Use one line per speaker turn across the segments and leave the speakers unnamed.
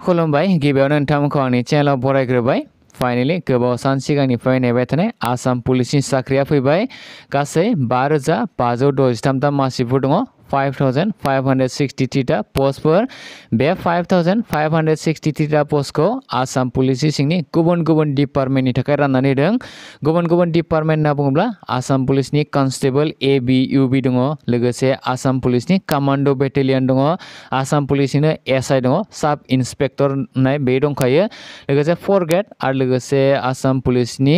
खुलुमबाय गिबियावनो नोंथांमोनखौ आंनि चेनेलाव बरायग्रोबाय फाइनाली गोबाव सान सिगांनिफ्राय नेबाय थानाय आसाम पुलिसनि साख्रिया फैबाय गासै 5563 टा मासिफोर दङ 5563 टा पोस्टफोर बे 5563 टा पोस्टखौ आसाम पुलिस सिंनि गुबुन गुबुन डिपार्टमेन्टनि थाखाय राननानै होदों गुबुन गुबुन डिपार्टमेन्ट होनना बुङोब्ला आसाम पुलिसनि कनस्टेबल ABUB दङ लोगोसे आसाम पुलिसनि कमान्डो बेटेलियन दङ आसाम पुलिसनिनो SI दङ सब इन्सपेक्टर होननाय बे दंखायो लोगोसे 4 ग्रेड आरो लोगोसे आसाम पुलिसनि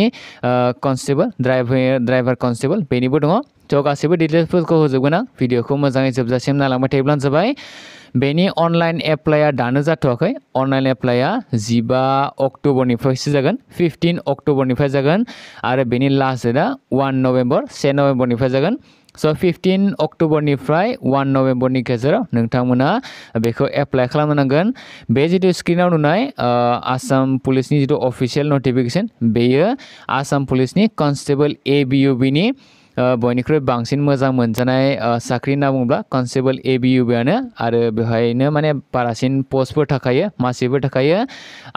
कनस्टेबल ड्राइभार कनस्टेबल बेनिबो दङ थ' गासैबो डिटेल्सफोरखौ होजोबगोन आं भिडिअखौ मोजाङै जोबजासिम नायलांबाय थायोब्लानो जाबाय बेनि अनलाइन एप्लाइआ दानो जाथ'वाखै अनलाइन एप्लाइआ 15 अक्ट'बरनिफ्रायसो जागोन 15 अक्ट'बरनिफ्राय जागोन आरो बेनि लास्ट डेटआ 1 नभेम्बर 1 नभेम्बरनिफ्राय जागोन स' 15 अक्ट'बरनिफ्राय 1 नभेम्बरनि गेजेराव नोंथांमोना बेखौ एप्लाइ खालामनो नांगोन बे जिथु स्क्रिनाव नुनाय आसाम पुलिसनि जिथु अफिसियेल नटिफिकेसन बेयो आसाम पुलिसनि कनस्टेबल ABUB नि बयनिख्रुइ बांसिन मोजां मोनजानाय साख्रि होनना बुङोब्ला कनस्टेबल ABUB-आनो आरो बेवहायनो माने बारासिन पस्टफोर थाखायो मासिफोर थाखायो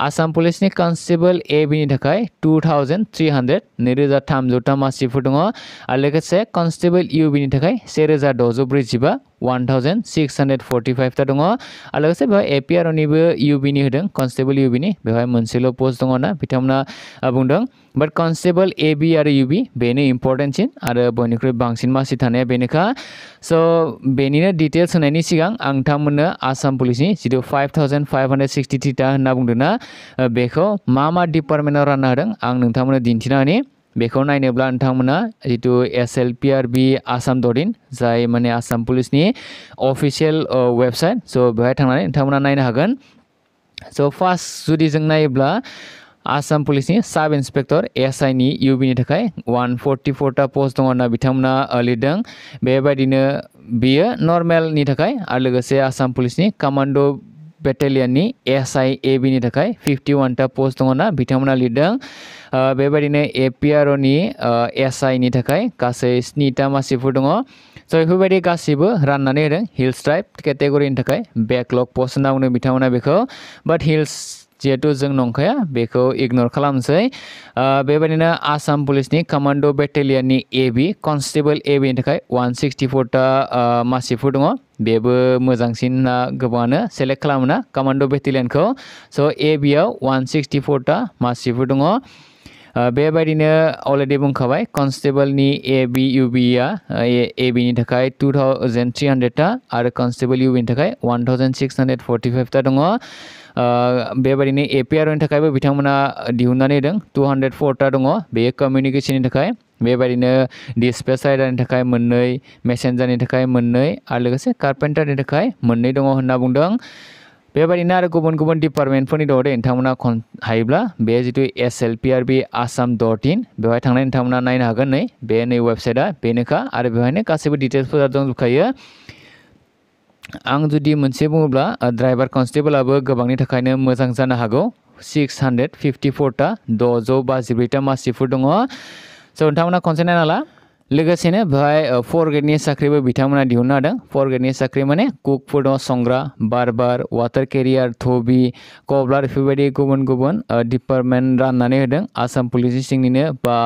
आसाम पुलिसनि कनस्टेबल AB-नि थाखाय 2300 2300 टा मासिफोर दङ आरो लोगोसे कनस्टेबल UB-नि थाखाय 1645 1645 टा दङ आरो लोगोसे बेवहाय APR-निबो UB-नि होदों कनस्टेबल UB-नि बेवहाय मोनसेल' पस्ट दङ ना बिथांमोना बुंदों बाट कनस्टेबल AB आरो UB बेनो इम्पर्टेन्टसिन आरो बयनिख्रुइ बांसिन मासि थानाया बेनोखा स' बेनिनो डिटेल्स होनायनि सिगां आं नोंथांमोननो आसाम पुलिसनि जिथु 5563 टा होनना बुंदोंना बेखौ मा डिपार्टमेन्टआव रानना होदों आं नोंथांमोननो दिन्थिना होनि बेखौ नायनोब्ला नोंथांमोना जिथु SLPRB assam.in जाय माने आसाम पुलिसनि अफिसियेल वेबसाइट स' बेवहाय थांनानै नोंथांमोना नायनो हागोन स' फार्स्ट जुदि जों नायोब्ला आसाम पुलिसनि सब इन्सपेक्टर SI-नि UB-नि थाखाय 144 टा पोस्ट दङ होनना बिथांमोना लिरदों बेबायदिनो बियो नर्मेलनि थाखाय आरो लोगोसे आसाम पुलिसनि कमान्डो बेटेलियननि SI AB-नि थाखाय 51 टा पोस्ट दङ होनना बिथांमोना लिरदों बेबायदिनो APR-नि SI-नि थाखाय गासै 7 टा मासिफोर दङ स' बेफोरबायदि गासिबो राननानै होदों हिल्स ट्राइब केटेगरिनि थाखाय बेकलग पोस्ट होनना बुंदों बिथांमोना बेखौ बाट हिल्स जिहेतु जों नंखाया बेखौ इगनर खालामनोसै बेबायदिनो आसाम पुलिसनि कमान्डो बेटेलियननि AB कनस्टेबल AB-नि थाखाय 164 टा मासिफोर दङ बेबो मोजांसिन गोबाङानो सेलेक्ट खालामोना कमान्डो बेटेलियनखौ स' AB-आव 164 टा मासिफोर दङ बेबायदिनो अलरेडि बुंखाबाय कनस्टेबलनि ABUB-आ AB-नि थाखाय 2300 टा आरो कनस्टेबल UB-नि थाखाय 1645 टा दङ बेबायदिनो APR-नि थाखायबो बिथांमोना दिहुननानै होदों 204 टा दङ बेयो कमिउनिकेशननि थाखाय बेबायदिनो डिसपेच राइडारनि थाखाय मोननै मेसेन्जारनि थाखाय मोननै आरो लोगोसे कारपेन्टारनि थाखाय मोननै दङ होनना बुंदों बेबायदिनो आरो गुबुन गुबुन डिपार्टमेन्टफोरनि दङ दे नोंथांमोना हायोब्ला बे जिथु SLPRB assam.in बेवहाय थांनानै नोंथांमोना नायनो हागोन बे नै वेबसाइटआ बेनोखा आरो बेवहायनो गासैबो डिटेल्सफोरा दंजोबखायो आं जुदि मोनसे बुङोब्ला ड्राइभार कनस्टेबलाबो गोबांनि थाखायनो मोजां जानो हागौ 654 टा 652 टा मासिफोर दङ स' नोंथांमोना खनसे नायना ला लोगोसेनो बेवहाय 4 ग्रेडनि साख्रिबो बिथांमोना दिहुननो हादों 4 ग्रेडनि साख्रि माने कुकफोर दङ संग्रा बारबार वाटार केरियार थबि कबलार बेफोरबायदि गुबुन गुबुन डिपार्टमेन्ट राननानै होदों आसाम पुलिस सिंनिनो बा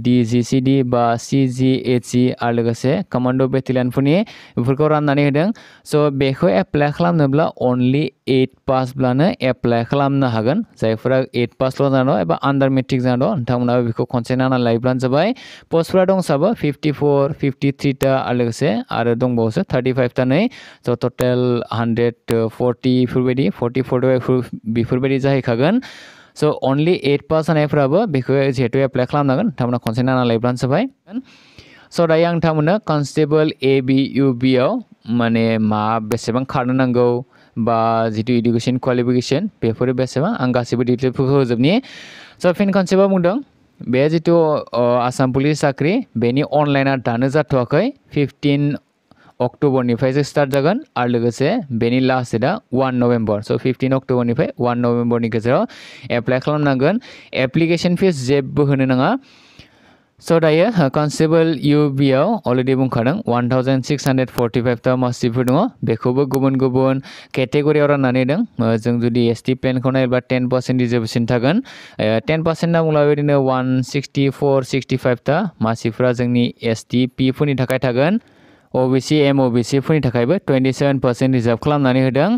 DGCD बा CGHC आरो लोगोसे कमान्डो बेटेलियनफोरनि बेफोरखौ राननानै होदों स' बेखौ एप्लाइ खालामनोब्ला अनलि 8 पासब्लानो एप्लाइ खालामनो हागोन जायफोरा 8 पासल' जाना दं एबा आन्डार मेट्रिक जाना दं नोंथांमोनाबो बेखौ खनसे नायनानै लायोब्लानो जाबाय पस्टफोरा दंसाबो 54 53 टा आरो लोगोसे आरो दंबावोसो 35 टा नै स' टटेल 140 बेफोरबायदि 44 बेफोरबायदि जाहैखागोन स' अनलि 8 पास जानायफ्राबो बेखौ जिहेतु एप्लाइ खालामनांगोन नोंथांमोना खनसे नायना लायोब्लानो जाबाय स' दायो आं नोंथांमोननो कनस्टेबल ABUB-आव माने बेसेबां खारनो नांगौ बा जितु इडुकेशन क्वालिफिकेशन बेफोरो बेसेबां आं गासैबो डिटेल्सफोरखौ होजोबनि स' फिन खनसेबाव बुंदों बे जितु आसाम पुलिस साख्रि बेनि अनलाइनआ दानो जाथ'वाखै 15 अक्ट'बरनिफ्रायसो स्टार्ट जागोन आरो लोगोसे बेनि लास्ट डेटआ 1 नभेम्बर स' 15 अक्ट'बरनिफ्राय 1 नभेम्बरनि गेजेराव एप्लाइ खालामनांगोन एप्लिकेशन फिस जेबो होनो नाङा So दायो कनस्टेबल UB आव अलरेडी बुंखादों 1645 ता मासिफोर दङ बेखौबो गुबुन गुबुन केटेगरियाव राननानै दं जों जुदि ST प्लेनखौ नायोब्ला 10% रिजर्वेशन थागोन 10% ना बुंब्ला बेबायदिनो 164 65 ता मासिफोरा जोंनि ST P फोरनि थाखाय थागोन OBC MOBC फोरनि थाखायबो 27% रिजार्भ खालामनानै होदों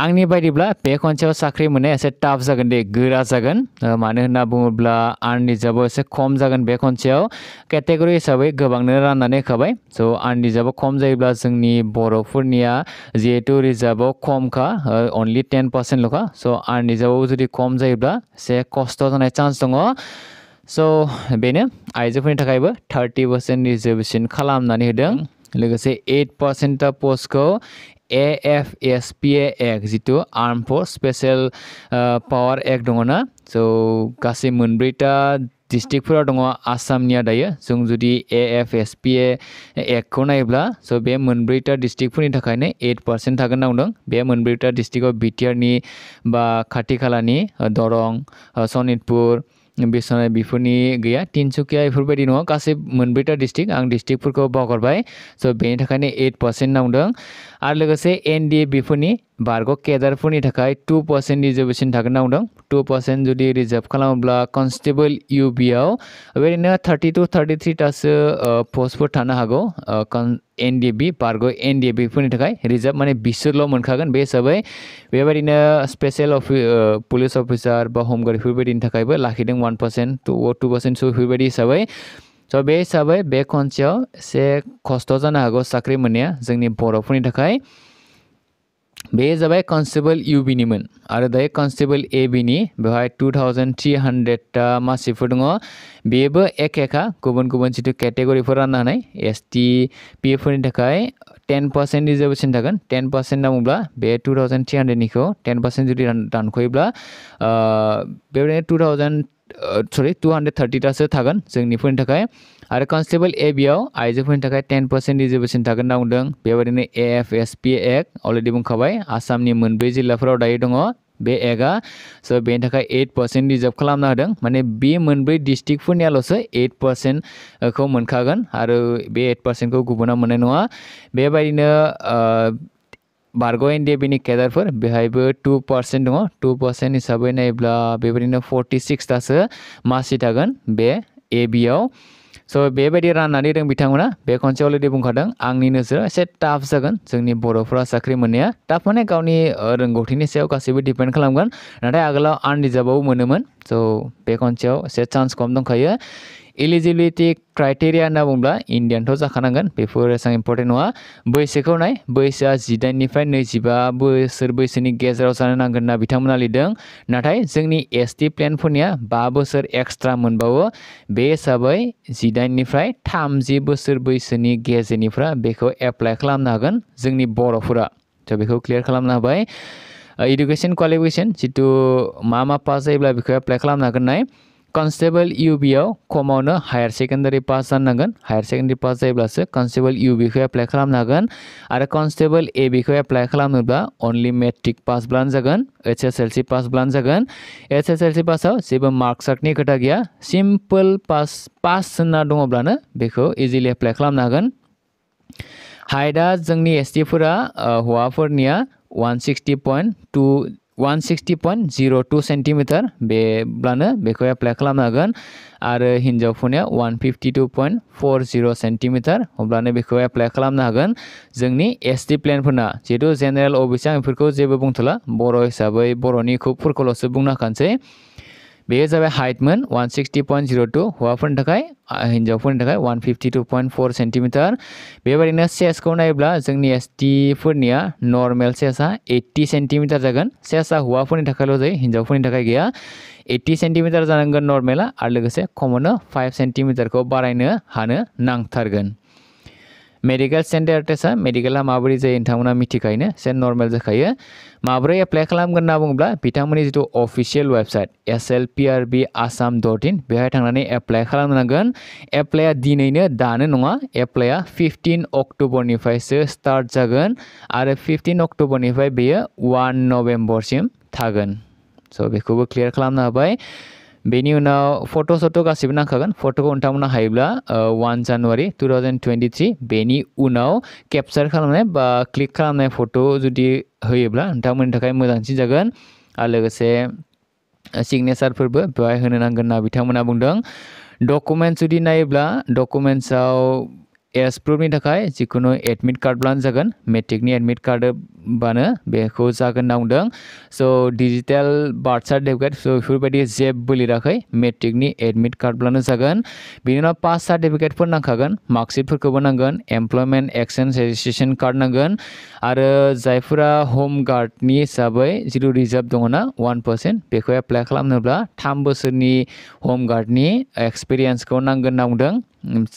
आंनि बायदिब्ला बे खनसेयाव साख्रि मोननाया एसे टाफ जागोन दे गोरा जागोन मानो होनना बुङोब्ला आर्न रिजार्भआव एसे खम जागोन बे खनसेयाव केटेगरि हिसाबै गोबांनो राननानै होखाबाय स' आर्न रिजार्भआव खम जायोब्ला जोंनि बर'फोरनिया जिहेतु रिजार्भआव खमखा अनलि 10% ल'खा स' आर्न रिजार्भआव जुदि खम जायोब्ला एसे खस्थ' जानाय चान्स दङ स' बेनो आइजोफोरनि थाखायबो 30% रिजर्वेशन खालामनानै होदों लोगोसे 8% ता पस्टखौ AFSPA एक्ट जितु arm force special power act दङ ना स' गासै मोनब्रैता डिस्ट्रिक्टफोराव दङ आसामनिया दायो जों जुदि AFSPA एक्टखौ नायोब्ला स' बे मोनब्रैता डिस्ट्रिक्टफोरनि थाखायनो 8% थागोन होनना बुंदों बे मोनब्रैता डिस्ट्रिक्टआव बिटिआरनि बा खाथि खालानि दरं सनितपुर बिसनाय बेफोरनि गैया तिनसुकिया बेफोरबायदि नङा गासै मोनब्रैता डिस्ट्रिक्ट आं डिस्ट्रिक्टफोरखौ बावगारबाय स' बेनि थाखायनो 8% होनना बुंदों आरो लोगोसे NDA फोरनि बारग' केडारफोरनि थाखाय 2% रिजर्वेशन थागोन होनना बुंदों 2% जुदि रिजार्भ खालामोब्ला कनस्टेबल UB आव बेबायदिनो 32 33 तासो पस्टफोर थानो हागौ NDB बारग' NDB फोरनि थाखाय रिजार्भ माने बिसोरल' मोनखागोन बे हिसाबै बेबायदिनो स्पेशल पुलिस अफिसार बा हमगार्ड बेफोरबायदिनि थाखायबो लाखिदों 1% 2% स' बेफोरबायदि हिसाबै स' बे हिसाबै बे खनसेयाव एसे खस्थ' जानो हागौ साख्रि मोननाया जोंनि बर'फोरनि थाखाय बे जाबाय कनस्टेबल UB निमोन आरो दायो कनस्टेबल AB नि बेवहाय 2300 ता मासिफोर दङ बेबो एखेखा गुबुन गुबुन जितु केटेगरिफोर राननो हानाय ST P फोरनि थाखाय 10% रिजर्वेशन थागोन 10% होनना बुङोब्ला बे 2300 निखौ 10% जुदि दानख'योब्ला बेबायदिनो 230 तासो थागोन जोंनिफोरनि थाखाय आरो कनस्टेबल AB आव आइजोफोरनि थाखाय 10% रिजर्वेशन थागोन होनना बुंदों बेबायदिनो AFSPA एक्ट अलरेडी बुंखाबाय आसामनि मोनब्रै जिल्लाफोराव दायो दङ बे एक्टआ स' बेनि थाखाय 8% रिजार्भ खालामना होदों माने बे मोनब्रै डिस्ट्रिक्टफोरनियाल'सो 8% खौ मोनखागोन आरो बे 8% खौ गुबुना मोननाय नङा बेबायदिनो बारग' NDB नि केडारफोर बेहायबो 2% दङ 2% हिसाबै नायोब्ला बेबायदिनो 46 तासो मासि थागोन बे AB आव स' बेबायदि राननानै दं बिथांमोना बे खनसे अलरेडी बुंखादों आंनि नोजोराव एसे टाफ जागोन जोंनि बर'फोरा साख्रि मोननाया टाफ माने गावनि रोंगौथिनि सायाव गासैबो डिपेन्ड खालामगोन नाथाय आगोलाव आर्न रिजार्भआव मोनोमोन स' बे खनसेयाव एसे चान्स खम दंखायो एलिजिबिलिटि क्राइटेरिया होनना बुङोब्ला इण्डियानथ' जाखानांगोन बेफोर एसेबां इम्पर्टेन्ट नङा बैसोखौ नाय बैसोआ 18 निफ्राय 25 बोसोर बैसोनि गेजेराव जानो नांगोन होनना बिथांमोना लिरदों नाथाय जोंनि ST प्लेनफोरनिया 5 बोसोर एक्सट्रा मोनबावो बे हिसाबै 18 निफ्राय 30 बोसोर बैसोनि गेजेरनिफ्रा बेखौ एप्लाइ खालामनो हागोन जोंनि बर'फोरा थ' बेखौ क्लियार खालामनो हाबाय एडुकेशन क्वालिफिकेशन जितु मा पास जायोब्ला बेखौ एप्लाइ खालामनो हागोन नाय कनस्टेबल UB आव खमावनो हायार सेकेन्डारि पास जानांगोन हायार सेकेन्डारि पास जायोब्लासो कनस्टेबल UB खौ एप्लाइ खालामनो हागोन आरो कनस्टेबल AB खौ एप्लाइ खालामनोब्ला अनलि मेट्रिक पासब्लानो जागोन HSLC पासब्लानो जागोन HSLC पासआव जेबो मार्कसार्टनि खोथा गैया सिम्पल पास होनना दङब्लानो बेखौ इजिलि एप्लाइ खालामनो हागोन हाइटआ जोंनि ST फोरा हौवाफोरनिया 160.02 सेन्टिमिटार बेब्लानो बेखौ एप्लाइ खालामनो हागोन आरो हिन्जावफोरनिया 152.40 सेन्टिमिटार अब्लानो बेखौ एप्लाइ खालामनो हागोन जोंनि ST प्लेनफोरना जिहेतु जेनेरेल OBC आं बेफोरखौ जेबो बुंथ'ला बर' हिसाबै बर'नि खुबफोरखौल'सो बुंनो हाखानोसै बेयो जाबाय हाइटमोन 160.02 हौवाफोरनि थाखाय हिन्जावफोरनि थाखाय 152.4 सेन्टिमिटार बेबायदिनो सेसखौ नायोब्ला जोंनि ST फोरनिया नर्मेल सेसआ 80 सेन्टिमिटार जागोन सेसआ हौवाफोरनि थाखायल' जायो हिन्जावफोरनि थाखाय गैया 80 सेन्टिमिटार जानांगोन नर्मेला आरो लोगोसे खमावनो 5 सेन्टिमिटारखौ बारायनो हानो नांथारगोन मेडिकेल स्टेन्डार्ड टेस्टआ मेडिकेला माबोरै जायो नोंथांमोना मिथिखायोनो एसे नर्मेल जाखायो माबोरै एप्लाइ खालामगोन होनना बुङोब्ला बिथांमोननि जितु अफिसियेल वेबसाइट slprbassam.in बेहाय थांनानै एप्लाइ खालामनांगोन एप्लाइआ दिनैनो दानो नङा एप्लाइआ 15 अक्ट'बरनिफ्रायसो स्टार्ट जागोन आरो 15 अक्ट'बरनिफ्राय बेयो 1 नभेम्बरसिम थागोन स' बेखौबो क्लियार खालामनो हाबाय बेनि उनाव फट' गासिबो नांखागोन फट'खौ नोंथांमोना हायोब्ला 1 जानुवारि 2023 बेनि उनाव केपचार खालामनाय बा क्लिक खालामनाय फट' जुदि होयोब्ला नोंथांमोननि थाखाय मोजांसिन जागोन आरो लोगोसे सिगनेचारफोरबो बेवहाय होनो नांगोन होनना बिथांमोना बुंदों डकुमेन्ट्स जुदि नायोब्ला डकुमेन्ट्सआव एज प्रुफनि थाखाय जिखुनु एडमिट कार्ड ब्लानो जागोन मेट्रिकनि एडमिट कार्ड बानो बेखौ जागोन होनना बुंदों स' डिजिटेल बार्थ सार्टिफिकेट स' बेफोरबायदि जेबो लिराखै मेट्रिकनि एडमिट कार्ड ब्लानो जागोन बेनि उनाव पास सार्टिफिकेटफोर नांखागोन मार्कशीटफोरखौबो नांगोन एमप्लयमेन्ट एक्सचेन्ज रेजिस्ट्रेसन कार्ड नांगोन आरो जायफोरा हम गार्डनि हिसाबै जिथु रिजार्भ दङना 1% बेखौ एप्लाइ खालामनोब्ला 3 बोसोरनि हम गार्डनि एक्सपिरियेन्सखौ नांगोन होनना बुंदों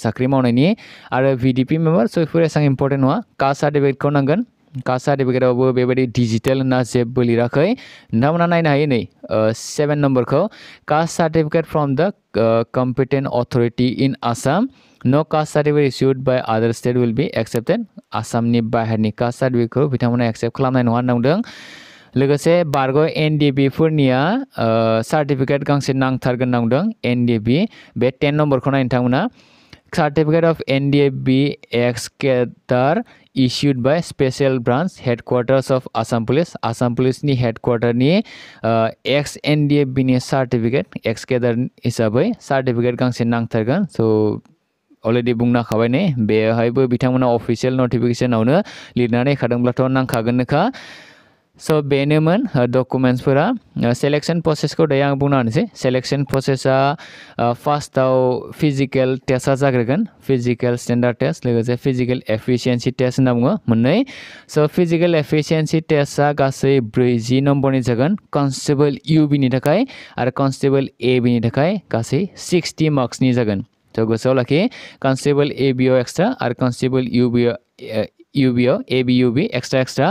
साख्रि मावनायनि आरो VDP मेम्बार स' बेफोर एसेबां इम्पर्टेन्ट नङा कास्ट सार्टिफिकेटखौ नांगोन कास्ट सार्टिफिकेटआवबो बेबायदि डिजिटेल होनना जेबो लिराखै नोंथांमोना नायनो हायो नै 7 नम्बरखौ कास्ट सार्टिफिकेट फ्रम द कम्पिटेन्ट अथरिटि इन आसाम नो कास्ट सार्टिफिकेट इस्युड बाय आदार स्टेट विल बी एक्सेप्टेड आसामनि बाहेरनि कास्ट सार्टिफिकेटखौ बिथांमोना एक्सेप्ट खालामनाय नङा होनना बुंदों लोगोसे बारग' NDB फोरनिया सार्टिफिकेट गांसे नांथारगोन होनना बुंदों NDB बे 10 नम्बरखौ नायनो नोंथांमोना Certificate of NDB ex-cadre issued by Special Branch Headquarters of Assam Police. Assam Police ni headquarter ni ex-NDB ni certificate ex-cadre हिसाबै certificate गांसे नांथारगोन. So अलरेडि बुंना खाबाय ने बेहायबो बिथांमोना अफिशियेल नटिफिकेशनावनो लिरनानै खादोंब्लाथ' नांखागोननोखा स' बेनोमोन डकुमेन्ट्सफोरा सेलेक्शन प्रसेसखौ दायो आं बुंना होनोसै सेलेक्शन प्रसेसा फार्स्टआव फिजिकेल टेस्टआ जाग्रोगोन फिजिकेल स्टेन्डार्ड टेस्ट लोगोसे फिजिकेल एफिशिएन्सि टेस्ट होनना बुङो मोननै स' फिजिकेल एफिशिएन्सि टेस्टआ गासै 40 नम्बरनि जागोन कनस्टेबल UB नि थाखाय आरो कनस्टेबल AB नि थाखाय गासै 60 मार्क्सनि जागोन थ' गोसोआव लाखि कनस्टेबल ABO एक्सट्रा आरो कनस्टेबल UBआव ABUB एक्सट्रा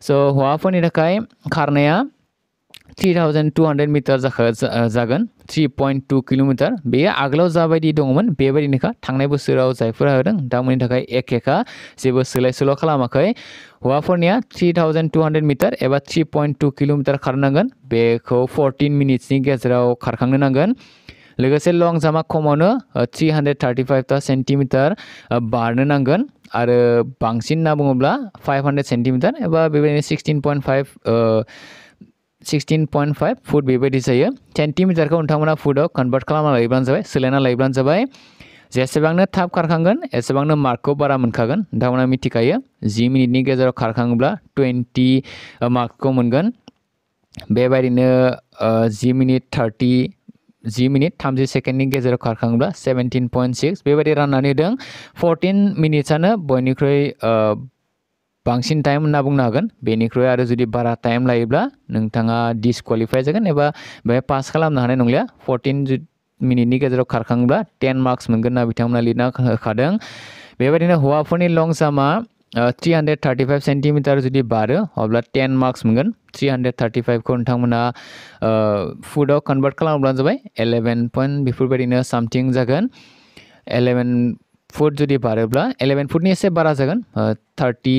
स' हौवाफोरनि थाखाय खारनाया 3200 मिटार जागोन 3.2 किल'मिटार बेयो आगोलाव जाबायदि दङमोन बेबायदिनोखा थांनाय बोसोराव जायफोरा होदों बिथांमोननि थाखाय एखेखा जेबो सोलाय सोल' खालामाखै हौवाफोरनिया 3200 मिटार एबा 3.2 किल'मिटार खारनांगोन बेखौ 14 मिनिट्सनि गेजेराव खारखांनो नांगोन लोगोसे लं जाम्पआ खमावनो 335 सेन्टिमिटार बारनो नांगोन आरो बांसिन होनना बुङोब्ला 500 सेन्टिमिटार एबा बेबायदिनो 16.5 फुट बेबायदि जायो सेन्टिमिटारखौ नोंथांमोना फुटआव कन्भार्ट खालामना लायोब्लानो जाबाय सोलायना लायोब्लानो जाबाय जेसेबांनो थाब खारखांगोन एसेबांनो मार्कखौ बारा मोनखागोन नोंथांमोना मिथिखायो 10 मिनिटनि गेजेराव खारखाङोब्ला 20 मार्कखौ मोनगोन बेबायदिनो 10 मिनिट 30 सेकेन्डनि गेजेराव खारखाङोब्ला 17.6 बेबायदि राननानै होदों 14 मिनिट्सआनो बयनिख्रुइ बांसिन टाइम होनना बुंनो हागोन बेनिख्रुइ आरो जुदि बारा टाइम लायोब्ला नोंथाङा डिसक्वालिफाइ जागोन एबा बेहाय पास खालामनो हानाय नंलिया 14 मिनिटनि गेजेराव खारखाङोब्ला 10 मार्क्स मोनगोन होनना बिथांमोना लिरना होखादों बेबायदिनो हौवाफोरनि लं जाम्पआ 335 सेन्टिमिटार जुदि बारो अब्ला 10 मार्क्स मोनगोन 335 खौ नोंथांमोना फुटआव कन्भार्ट खालामब्लानो जाबाय 11 पइन्ट बेफोरबायदिनो सामथिं जागोन 11 फुट जुदि बारोब्ला 11 फुटनि एसे बारा जागोन 30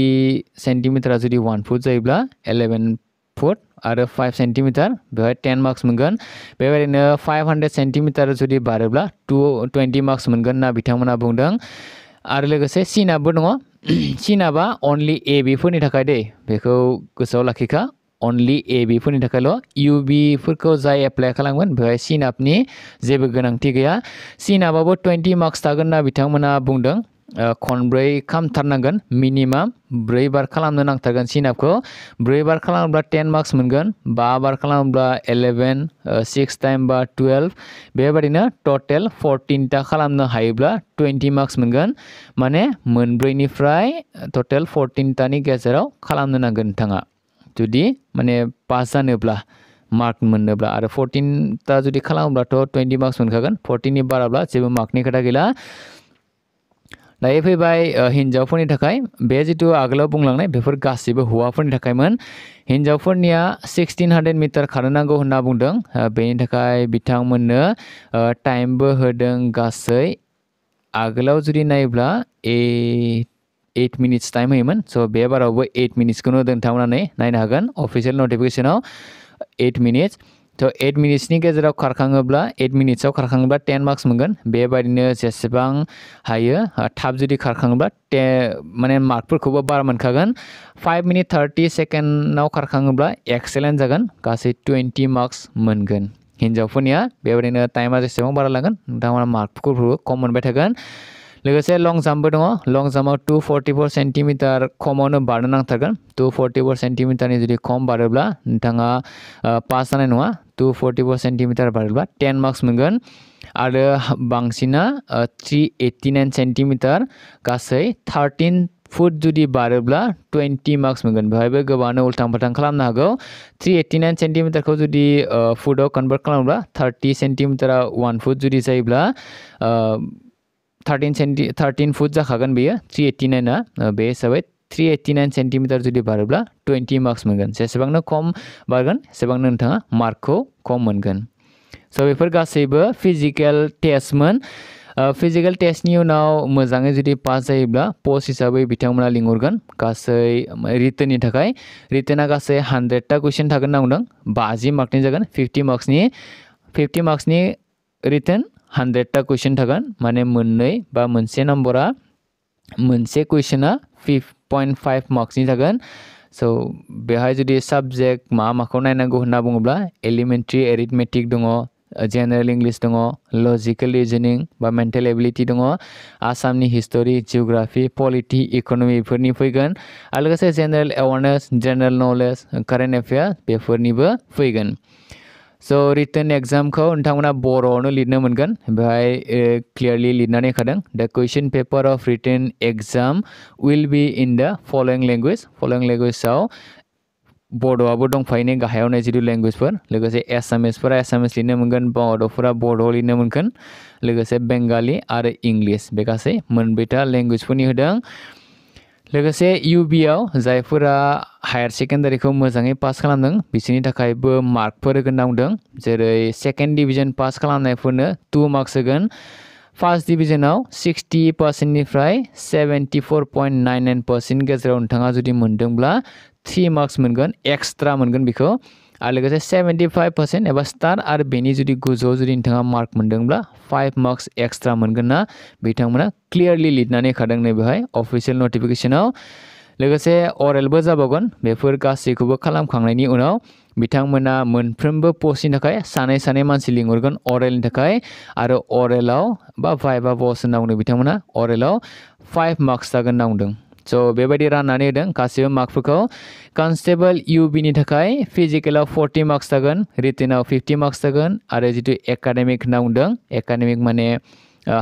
सेन्टिमिटारा जुदि 1 फुट जायोब्ला 11 फुट आरो 5 सेन्टिमिटार बेवहाय 10 मार्क्स मोनगोन बेबायदिनो 500 सेन्टिमिटार जुदि बारोब्ला 20 मार्क्स मोनगोन होनना बिथांमोना बुंदों आरो लोगोसे सिनाबबो दङ सिनाबा अनलि AB फोरनि थाखाय दे बेखौ गोसोआव लाखिखा अनलि AB फोरनि थाखायल' UB फोरखौ जाय एप्लाइ खालामगोन बेवहाय सिनाबनि जेबो गोनांथि गैया सिनाबाबो 20 मार्क्स थागोन होनना बिथांमोना बुंदों खनब्रै खालामथारनांगोन मिनिमाम 4 बार खालामनो नांथारगोन सिनाबखौ 4 बार खालामोब्ला 10 मार्क्स मोनगोन 5 बार खालामोब्ला 11 6 टाइम बा 12 बेबायदिनो टटेल 14टा खालामनो हायोब्ला 20 मार्क्स मोनगोन माने मोनब्रैनिफ्राय टटेल 14टानि गेजेराव खालामनो नांगोन नोंथाङा जुदि माने पास जानोब्ला मार्क मोननोब्ला आरो 14टा जुदि खालामोब्लाथ' 20 मार्क्स मोनखागोन 14नि बाराब्ला जेबो मार्कनि खोथा गैला दायो फैबाय हिन्जावफोरनि थाखाय बे जिथु आगोलाव बुंलांनाय बेफोर गासिबो हौवाफोरनि थाखायमोन हिन्जावफोरनिया 1600 मिटार खारनो नांगौ होनना बुंदों बेनि थाखाय बिथांमोननो टाइमबो होदों गासै आगोलाव जुदि नायोब्ला 8 मिनिट्स टाइम होयोमोन स' बे बारावबो 8 मिनिट्सखौनो होदों नोंथांमोना नायनो हागोन अफिसियेल नटिफिकेशनाव 8 मिनिट्स तो 8 मिनिट्सनि गेजेराव खारखाङोब्ला 8 मिनिट्सआव खारखाङोब्ला 10 मार्क्स मोनगोन बेबायदिनो जेसेबां हायो थाब जुदि खारखाङोब्ला माने मार्कफोरखौबो बारा मोनखागोन 5 मिनिट 30 सेकेन्डआव खारखाङोब्ला एक्सेलेन्ट जागोन गासै 20 मार्क्स मोनगोन हिन्जावफोरनिया बेबायदिनो टाइमा जेसेबां बारा लागोन नोंथांमोना मार्कफोरखौबो खम मोनबाय थागोन लोगोसे लं जाम्पबो दङ लं जाम्पआव 244 सेन्टिमिटार खमावनो बारनो नांथारगोन 244 सेन्टिमिटारनि जुदि खम बारोब्ला नोंथाङा पास जानाय नङा 244 सेन्टिमिटार बारोब्ला 10 मार्क्स मोनगोन आरो बांसिना 389 सेन्टिमिटार गासै 13 फुट जुदि बारोब्ला 20 मार्क्स मोनगोन बेवहायबो गोबाङानो उल्टां फाल्टां खालामनो हागौ 389 सेन्टिमिटारखौ जुदि फुटआव कन्भार्ट खालामोब्ला 30 सेन्टिमिटारा 1 फुट जुदि जायोब्ला 13 फुट जाखागोन बेयो 389 बे हिसाबै 389 सेन्टिमिटार जुदि बारोब्ला 20 मार्क्स मोनगोन जेसेबांनो खम बारगोन एसेबांनो नोंथाङा मार्कखौ खम मोनगोन स' बेफोर गासैबो फिजिकेल टेस्टमोन फिजिकेल टेस्टनि उनाव मोजाङै जुदि पास जायोब्ला पस्ट हिसाबै बिथांमोना लिंहरगोन गासै रिटननि थाखाय रिटना गासै 100टा कुइसन थागोन होनना बुंदों 50 मार्कनि जागोन 50 मार्क्सनि रिटन 100टा कुइसन थागोन माने मोननै बा मोनसे नम्बरा मोनसे कुइसना 5.5 मार्क्सनि जागोन स' बेहाय जुदि साबजेक्ट माखौ नायनांगौ होनना बुङोब्ला एलिमेन्टारि एरिथमेटिक दङ जेनेरेल इंलिश दङ लजिकेल रिजनिं बा मेन्टेल एबिलिटि दङ आसामनि हिस्टरि जिअग्राफि पलिटि इक'नमि बेफोरनि फैगोन आरो लोगोसे general awareness general knowledge current affairs बेफोरनिबो फैगोन स' रिटन एग्जामखौ नोंथांमोना बर'आवनो लिरनो मोनगोन बेहाय क्लियारलि लिरनानै होखादों the question paper of written exam will be in the following लेंगुवेजाव बड'आबो दंफायोनो गाहायाव नायजिदु लेंगुवेजफोर लोगोसे एसामिसफोरा एसामिस लिरनो मोनगोन बड'फोरा बड' लिरनो मोनगोन लोगोसे बेंगालि आरो इंलिश बे गासै मोनब्रैथा लेंगुवेजफोरनि होदों लोगोसे UBआव जायफोरा हायार सेकेन्डारिखौ मोजाङै पास खालामदों बिसोरनि थाखायबो मार्कफोर होगोन होनना बुंदों जेरै सेकेन्ड डिभिजन पास खालामनायफोरनो 2 मार्क्स होगोन फार्स्ट डिभिजनाव 60%निफ्राय 74.99% गेजेराव नोंथाङा जुदि मोनदोंब्ला 3 मार्क्स मोनगोन एक्सट्रा मोनगोन बेखौ आरो लोगोसे 75% एबा स्टार आरो बेनि जुदि गोजौआव जुदि नोंथाङा मार्क मोनदोंब्ला 5 मार्क्स एक्सट्रा मोनगोन ना बिथांमोना क्लियारलि लिरनानै होखादों नैबेहाय अफिसियेल नटिफिकेशनाव लोगोसे अरेलबो जाबावगोन बेफोर गासैखौबो खालामखांनायनि उनाव बिथांमोना मोनफ्रोमबो पस्टनि थाखाय सानै मानसि लिंहरगोन अरेलनि थाखाय आरो अरेलाव बा भाइभा पस्ट होनना बुंदों बिथांमोना अरेलाव 5 मार्क्स जागोन होनना बुंदों स' बेबायदि राननानै होदों गासैबो मार्कफोरखौ कनस्टेबल UBनि थाखाय फिजिकेलाव 40 मार्क्स जागोन रिटेनाव 50 मार्क्स जागोन आरो जितु एकाडेमिक होनना बुंदों एकाडेमिक माने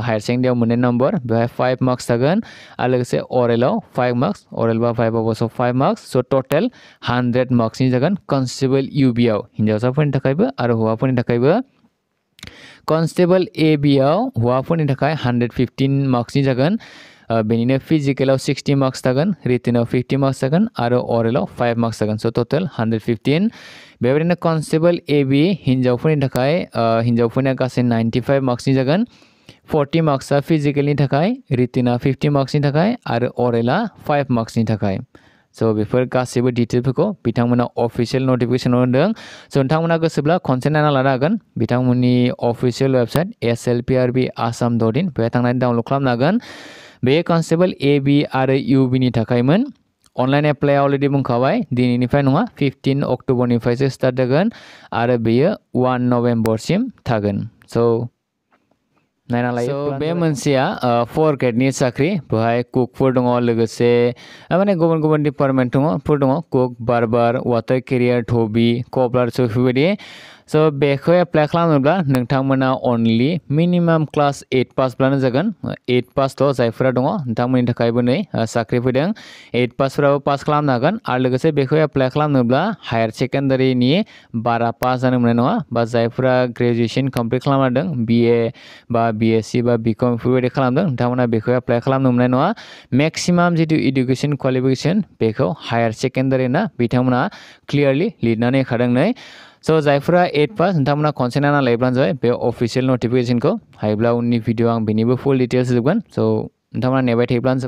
हायार सेकेन्डारियाव मोननाय नम्बर बेवहाय 5 मार्क्स जागोन आरो लोगोसे अरेलाव 5 मार्क्स अरेल बा भाइभा पस्टआव 5 मार्क्स स' टटेल 100 मार्क्सनि जागोन कनस्टेबल UBआव हिन्जावसाफोरनि थाखायबो आरो हौवाफोरनि थाखायबो कनस्टेबल ABआव हौवाफोरनि थाखाय 115 मार्क्सनि जागोन बेनिनो फिजिकेलाव 60 मार्क्स जागोन रिटेनाव 50 मार्क्स जागोन आरो अरेलाव 5 मार्क्स जागोन स' टटेल 115 बेबायदिनो कनस्टेबल AB हिन्जावफोरनि थाखाय हिन्जावफोरनिया गासै 95 मार्क्सनि जागोन 40 मार्क्सआ फिजिकेलनि थाखाय रिटेना 50 मार्क्सनि थाखाय आरो अरेला 5 मार्क्सनि थाखाय स' बेफोर गासैबो डिटेल्सफोरखौ बिथांमोना अफिसियेल नटिफिकेशनाव होदों स' नोंथांमोना गोसोब्ला खनसे नायना लानो हागोन बिथांमोननि अफिसियेल वेबसाइट slprb.assam.in बेहाय थांनानै डाउनलड खालामनो हागोन बे कनस्टेबल AB आरो UBनि थाखायमोन अनलाइन एप्लाइ अलरेडि बुंखाबाय दिनैनिफ्राय नङा 15 अक्ट'बरनिफ्रायसो स्टार्ट जागोन आरो बेयो 1 नभेम्बरसिम थागोन स' नायना लायो बे मोनसेया 4 ग्रेडनि साख्रि बेहाय कुकफोर दङ लोगोसे माने गुबुन डिपार्टमेन्ट दङ कुक बार्बार वाटार केरियार धबि कबलार स' बेफोरबायदि स' बेखौ एप्लाइ खालामोब्ला नोंथांमोना अनलि मिनिमाम क्लास 8 पासब्लानो जागोन 8 पासल' जायफोरा दङ नोंथांमोननि थाखायबो नै साख्रि फैदों 8 पासफोराबो पास खालामनो हागोन आरो लोगोसे बेखौ एप्लाइ खालामनोब्ला हायार सेकेन्डारिनि बारा पास जानो मोननाय नङा बा जायफोरा ग्रेजुवेसन कमप्लिट खालामदों BA बा BSc बा BCom बेफोरबायदि खालामदों नोंथांमोना बेखौ एप्लाइ खालामनो मोननाय नङा मेक्सिमाम जितु इडुकेसन क्वालिफिकेसन बेखौ हायार सेकेन्डारि ना बिथांमोना क्लियारलि लिरनानै होखादों नै स' जायफोरा 8 पास नोंथांमोना खनसे नायना लायोब्लानो जाबाय बे अफिसियेल नटिफिकेशनखौ हायोब्ला उननि भिडिअ आं बेनिबो फुल डिटेल्स होजोबगोन स' नोंथांमोना नेबाय थायोब्लानो